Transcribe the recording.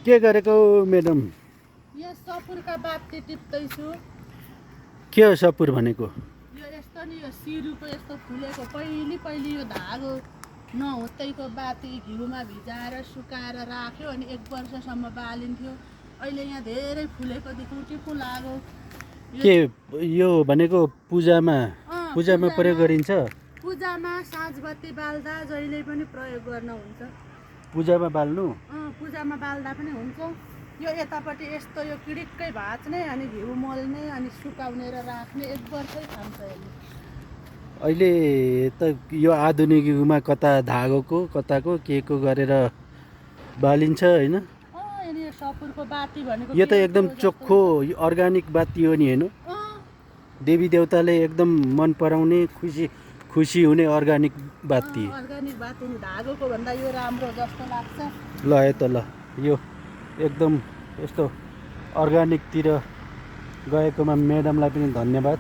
के गरेको म्याडम? यो सपुरका बाती टिप्दैछु। के हो सपुर भनेको? यो यस्तो नि यो सिरुको यस्तो फुलेको पहिले यो धागो नहुत्तैको बाती घिउमा भिजाएर सुकाएर राख्यो अनि 1 वर्षसम्म बालिन्थ्यो। अहिले यहाँ धेरै फुलेको देख्नु टिप्नु लाग्यो। के यो भनेको पूजामा प्रयोग गरिन्छ? पूजामा साँझबत्ती बाल्दा जहिले पनि प्रयोग गर्न हुन्छ। पूजामा बाल्नु? पूजामा बाल्दा पनि हुन्छ। यो यतापट्टि यस्तो यो किडिक्कै भाँच्ने अनि घिउ मोल्ने अनि सुकाउने र राख्ने 1 वर्षै खान्छ यसले। अहिले त यो आधुनिक युगमा कता धागोको कताको केको गरेर बालिन्छ हैन? अनि यो सपुरको बाती भनेको यो त एकदम चोखो अर्गानिक बाती हो नि हैन? देवी देवताले एकदम मन पराउने खुसी हुने अर्गानिक बाती। अर्गानिक बाती धागोको भन्दा यो राम्रो जस्तो लाग्छ। ल ल यो एकदम यस्तो अर्गानिकतिर गएकोमा म्याडमलाई पनि धन्यवाद।